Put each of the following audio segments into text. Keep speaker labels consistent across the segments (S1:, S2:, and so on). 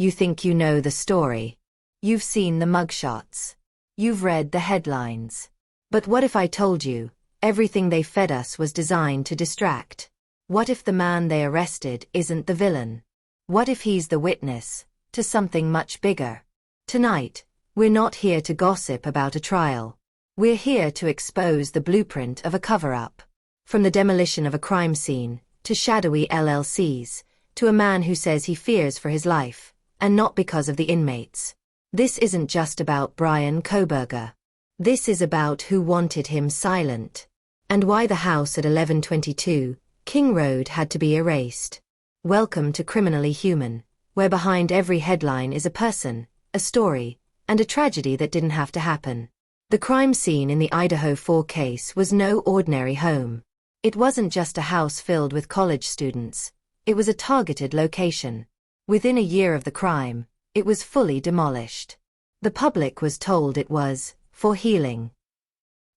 S1: You think you know the story. You've seen the mugshots. You've read the headlines. But what if I told you, everything they fed us was designed to distract? What if the man they arrested isn't the villain? What if he's the witness to something much bigger? Tonight, we're not here to gossip about a trial. We're here to expose the blueprint of a cover-up. From the demolition of a crime scene, to shadowy LLCs, to a man who says he fears for his life, and not because of the inmates. This isn't just about Brian Coberger. This is about who wanted him silent, and why the house at 1122 King Road had to be erased. Welcome to Criminally Human, where behind every headline is a person, a story, and a tragedy that didn't have to happen. The crime scene in the Idaho 4 case was no ordinary home. It wasn't just a house filled with college students. It was a targeted location. Within a year of the crime, it was fully demolished. The public was told it was for healing.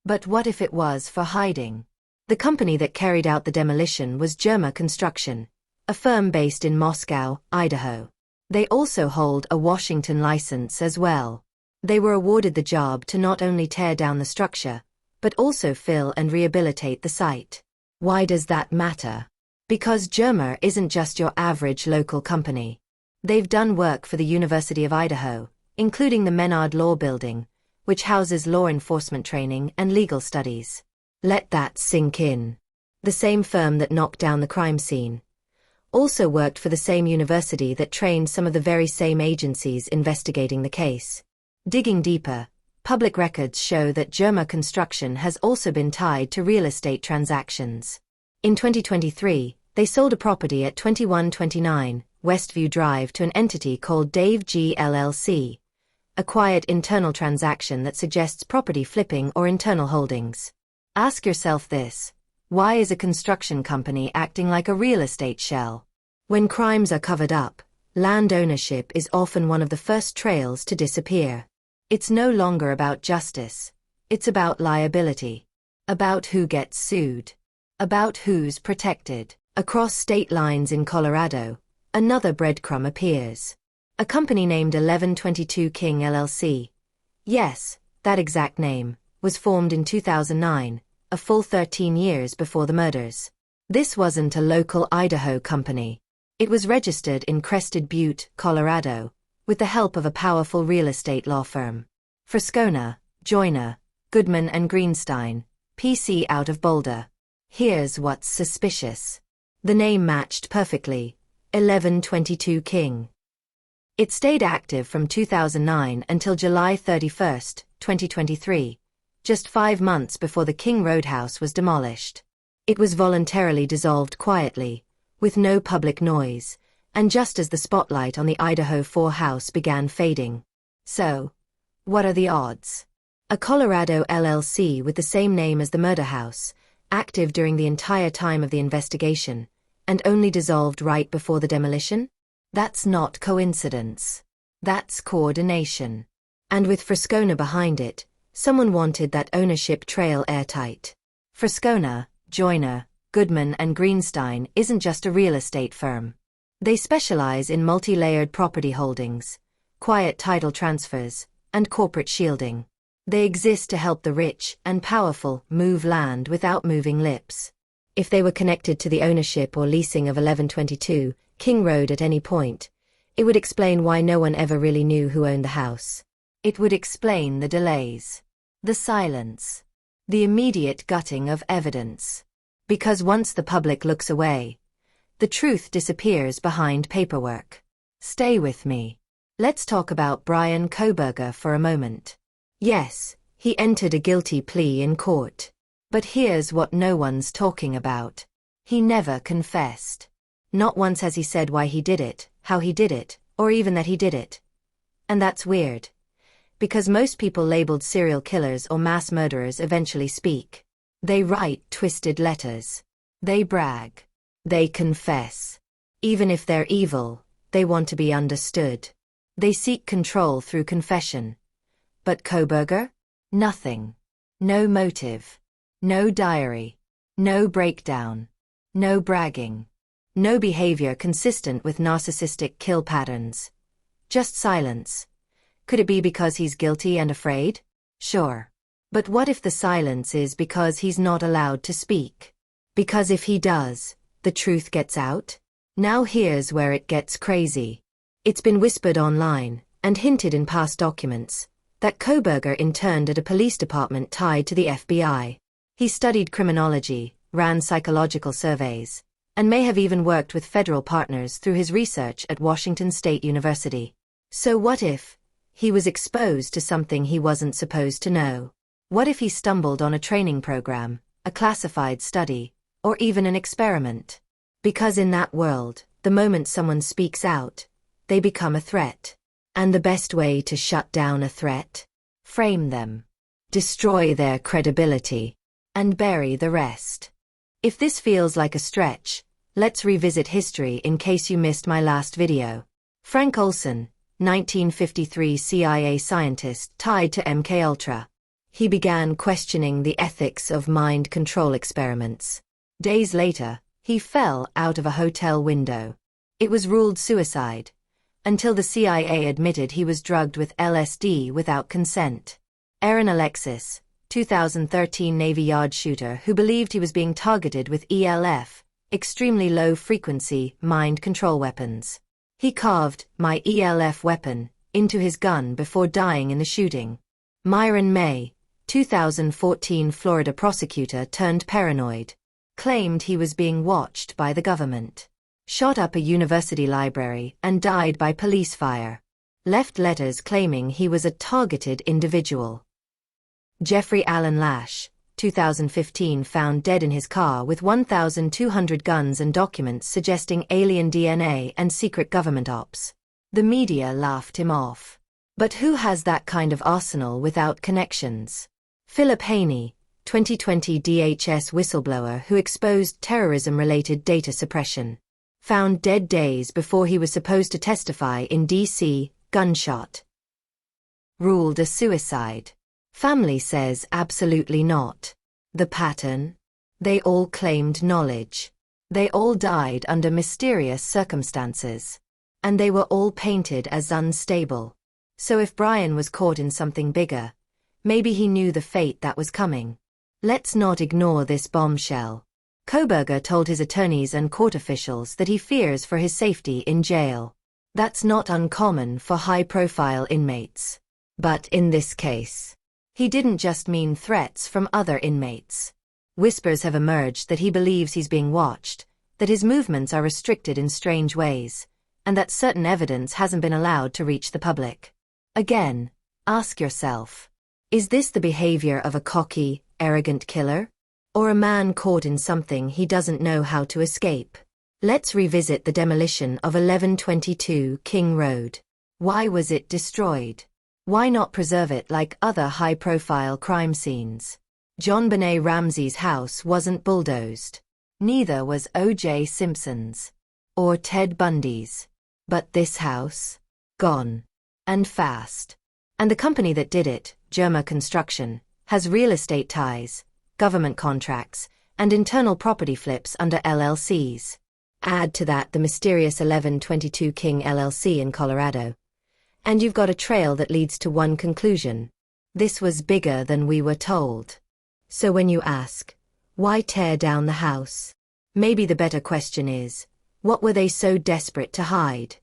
S1: But what if it was for hiding? The company that carried out the demolition was Germa Construction, a firm based in Moscow, Idaho. They also hold a Washington license as well. They were awarded the job to not only tear down the structure, but also fill and rehabilitate the site. Why does that matter? Because Germa isn't just your average local company. They've done work for the University of Idaho, including the Menard Law Building, which houses law enforcement training and legal studies. Let that sink in. The same firm that knocked down the crime scene also worked for the same university that trained some of the very same agencies investigating the case. Digging deeper, public records show that Germa Construction has also been tied to real estate transactions. In 2023, they sold a property at 2129 Westview Drive to an entity called Dave G LLC, a quiet internal transaction that suggests property flipping or internal holdings. Ask yourself this: why is a construction company acting like a real estate shell? When crimes are covered up, land ownership is often one of the first trails to disappear. It's no longer about justice. It's about liability. About who gets sued. About who's protected. Across state lines in Colorado, another breadcrumb appears. A company named 1122 King LLC. Yes, that exact name, was formed in 2009, a full 13 years before the murders. This wasn't a local Idaho company. It was registered in Crested Butte, Colorado, with the help of a powerful real estate law firm. Frascona, Joyner, Goodman and Greenstein, PC out of Boulder. Here's what's suspicious. The name matched perfectly: 1122 King. It stayed active from 2009 until July 31, 2023, just 5 months before the King Roadhouse was demolished. It was voluntarily dissolved quietly, with no public noise, and just as the spotlight on the Idaho 4 house began fading. So, what are the odds? A Colorado LLC with the same name as the murder house, active during the entire time of the investigation, and only dissolved right before the demolition? That's not coincidence. That's coordination. And with Frascona behind it, someone wanted that ownership trail airtight. Frascona, Joyner, Goodman and Greenstein isn't just a real estate firm. They specialize in multi-layered property holdings, quiet title transfers, and corporate shielding. They exist to help the rich and powerful move land without moving lips. If they were connected to the ownership or leasing of 1122 King Road at any point, it would explain why no one ever really knew who owned the house. It would explain the delays, the silence, the immediate gutting of evidence. Because once the public looks away, the truth disappears behind paperwork. Stay with me. Let's talk about Brian Coberger for a moment. Yes, he entered a guilty plea in court. But here's what no one's talking about. He never confessed. Not once has he said why he did it, how he did it, or even that he did it. And that's weird. Because most people labeled serial killers or mass murderers eventually speak. They write twisted letters. They brag. They confess. Even if they're evil, they want to be understood. They seek control through confession. But Coberger? Nothing. No motive. No diary. No breakdown. No bragging. No behavior consistent with narcissistic kill patterns. Just silence. Could it be because he's guilty and afraid? Sure. But what if the silence is because he's not allowed to speak? Because if he does, the truth gets out? Now here's where it gets crazy. It's been whispered online, and hinted in past documents, that Coberger interned at a police department tied to the FBI. He studied criminology, ran psychological surveys, and may have even worked with federal partners through his research at Washington State University. So what if he was exposed to something he wasn't supposed to know? What if he stumbled on a training program, a classified study, or even an experiment? Because in that world, the moment someone speaks out, they become a threat. And the best way to shut down a threat? Frame them. Destroy their credibility. And bury the rest. If this feels like a stretch, let's revisit history in case you missed my last video. Frank Olson, 1953 CIA scientist tied to MKUltra. He began questioning the ethics of mind control experiments. Days later, he fell out of a hotel window. It was ruled suicide, until the CIA admitted he was drugged with LSD without consent. Aaron Alexis, 2013 Navy Yard shooter who believed he was being targeted with ELF, extremely low-frequency mind control weapons. He carved "my ELF weapon" into his gun before dying in the shooting. Myron May, 2014 Florida prosecutor turned paranoid, claimed he was being watched by the government. Shot up a university library and died by police fire. Left letters claiming he was a targeted individual. Jeffrey Allen Lash, 2015 found dead in his car with 1,200 guns and documents suggesting alien DNA and secret government ops. The media laughed him off. But who has that kind of arsenal without connections? Philip Haney, 2020 DHS whistleblower who exposed terrorism-related data suppression. Found dead days before he was supposed to testify in D.C., gunshot. Ruled a suicide. Family says absolutely not. The pattern? They all claimed knowledge. They all died under mysterious circumstances. And they were all painted as unstable. So if Brian was caught in something bigger, maybe he knew the fate that was coming. Let's not ignore this bombshell. Coberger told his attorneys and court officials that he fears for his safety in jail. That's not uncommon for high-profile inmates. But in this case, he didn't just mean threats from other inmates. Whispers have emerged that he believes he's being watched, that his movements are restricted in strange ways, and that certain evidence hasn't been allowed to reach the public. Again, ask yourself, is this the behavior of a cocky, arrogant killer? Or a man caught in something he doesn't know how to escape? Let's revisit the demolition of 1122 King Road. Why was it destroyed? Why not preserve it like other high-profile crime scenes? John Benet Ramsey's house wasn't bulldozed. Neither was O.J. Simpson's. Or Ted Bundy's. But this house? Gone. And fast. And the company that did it, Germa Construction, has real estate ties, government contracts, and internal property flips under LLCs. Add to that the mysterious 1122 King LLC in Colorado. And you've got a trail that leads to one conclusion. This was bigger than we were told. So when you ask, why tear down the house? Maybe the better question is, what were they so desperate to hide?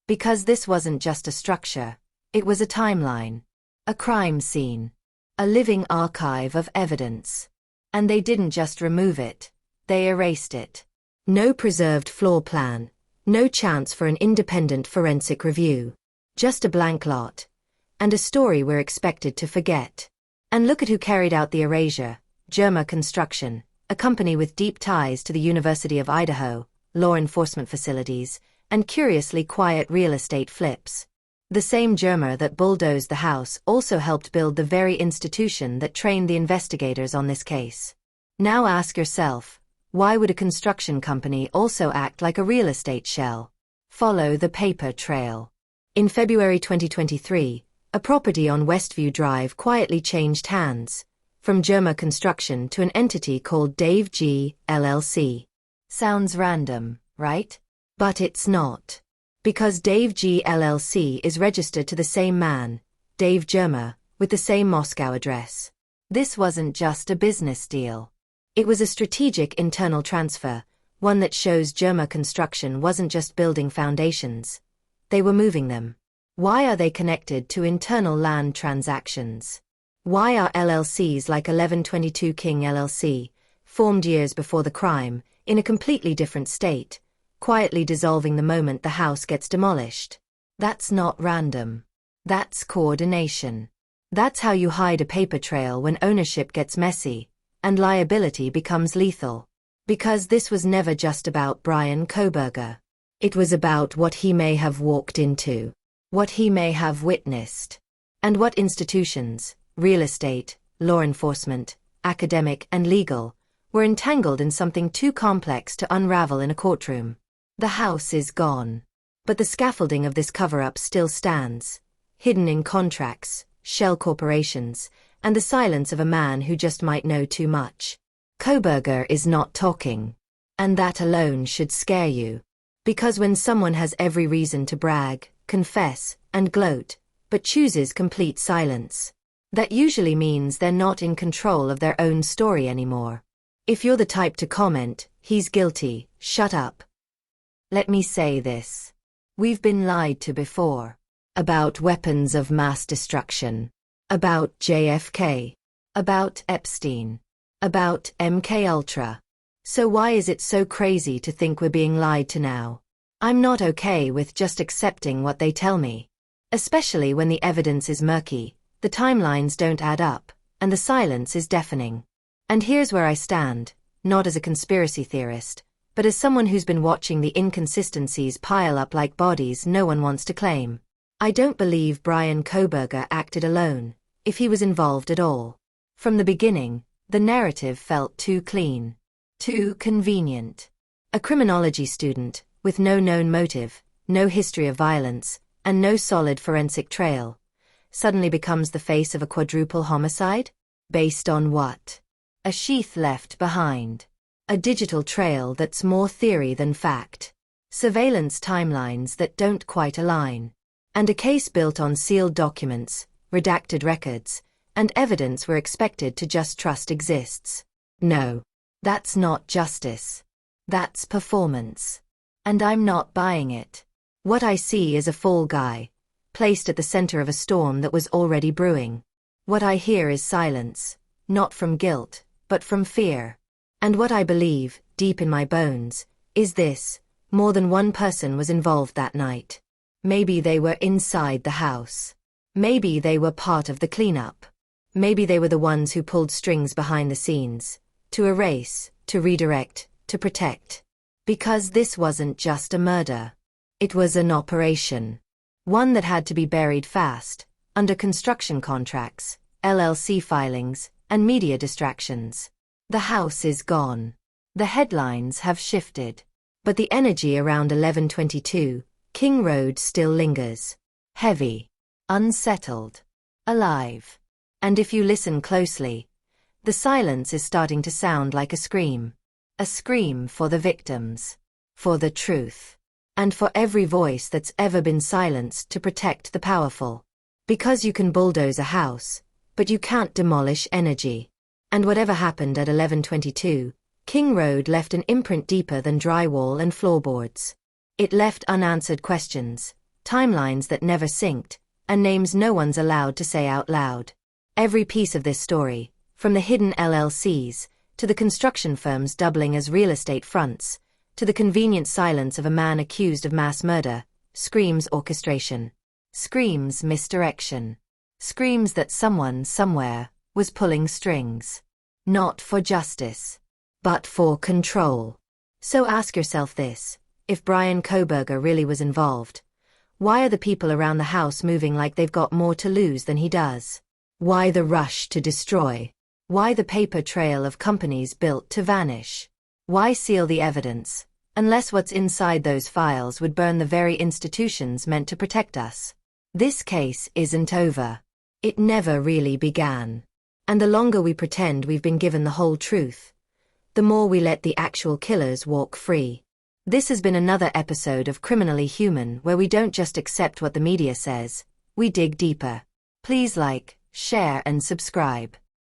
S1: Because this wasn't just a structure, it was a timeline, a crime scene, a living archive of evidence. And they didn't just remove it, they erased it. No preserved floor plan, no chance for an independent forensic review. Just a blank lot. And a story we're expected to forget. And look at who carried out the erasure, Germa Construction, a company with deep ties to the University of Idaho, law enforcement facilities, and curiously quiet real estate flips. The same Germa that bulldozed the house also helped build the very institution that trained the investigators on this case. Now ask yourself, why would a construction company also act like a real estate shell? Follow the paper trail. In February 2023, a property on Westview Drive quietly changed hands, from Germa Construction to an entity called Dave G. LLC. Sounds random, right? But it's not. Because Dave G LLC is registered to the same man, Dave Germer, with the same Moscow address. This wasn't just a business deal. It was a strategic internal transfer, one that shows Germer Construction wasn't just building foundations. They were moving them. Why are they connected to internal land transactions? Why are LLCs like 1122 King LLC, formed years before the crime, in a completely different state, quietly dissolving the moment the house gets demolished? That's not random. That's coordination. That's how you hide a paper trail when ownership gets messy, and liability becomes lethal. Because this was never just about Brian Coberger. It was about what he may have walked into, what he may have witnessed, and what institutions, real estate, law enforcement, academic and legal, were entangled in something too complex to unravel in a courtroom. The house is gone. But the scaffolding of this cover-up still stands, hidden in contracts, shell corporations, and the silence of a man who just might know too much. Coberger is not talking. And that alone should scare you. Because when someone has every reason to brag, confess, and gloat, but chooses complete silence, that usually means they're not in control of their own story anymore. If you're the type to comment, "He's guilty, shut up." Let me say this. We've been lied to before. About weapons of mass destruction. About JFK. About Epstein. About MKUltra. So why is it so crazy to think we're being lied to now? I'm not okay with just accepting what they tell me. Especially when the evidence is murky, the timelines don't add up, and the silence is deafening. And here's where I stand, not as a conspiracy theorist, but as someone who's been watching the inconsistencies pile up like bodies no one wants to claim. I don't believe Brian Coberger acted alone, if he was involved at all. From the beginning, the narrative felt too clean, too convenient. A criminology student, with no known motive, no history of violence, and no solid forensic trail, suddenly becomes the face of a quadruple homicide? Based on what? A sheath left behind. A digital trail that's more theory than fact. Surveillance timelines that don't quite align. And a case built on sealed documents, redacted records, and evidence we're expected to just trust exists. No. That's not justice. That's performance. And I'm not buying it. What I see is a fall guy, placed at the center of a storm that was already brewing. What I hear is silence, not from guilt, but from fear. And what I believe, deep in my bones, is this: more than one person was involved that night. Maybe they were inside the house. Maybe they were part of the cleanup. Maybe they were the ones who pulled strings behind the scenes, to erase, to redirect, to protect. Because this wasn't just a murder. It was an operation. One that had to be buried fast, under construction contracts, LLC filings, and media distractions. The house is gone. The headlines have shifted. But the energy around 1122 King Road still lingers. Heavy. Unsettled. Alive. And if you listen closely, the silence is starting to sound like a scream. A scream for the victims. For the truth. And for every voice that's ever been silenced to protect the powerful. Because you can bulldoze a house, but you can't demolish energy. And whatever happened at 1122, King Road left an imprint deeper than drywall and floorboards. It left unanswered questions, timelines that never synced, and names no one's allowed to say out loud. Every piece of this story, from the hidden LLCs, to the construction firms doubling as real estate fronts, to the convenient silence of a man accused of mass murder, screams orchestration. Screams misdirection. Screams that someone, somewhere, was pulling strings. Not for justice, but for control. So ask yourself this: if Brian Coberger really was involved, why are the people around the house moving like they've got more to lose than he does? Why the rush to destroy? Why the paper trail of companies built to vanish? Why seal the evidence, unless what's inside those files would burn the very institutions meant to protect us? This case isn't over. It never really began. And the longer we pretend we've been given the whole truth, the more we let the actual killers walk free. This has been another episode of Criminally Human, where we don't just accept what the media says, we dig deeper. Please like, share and subscribe.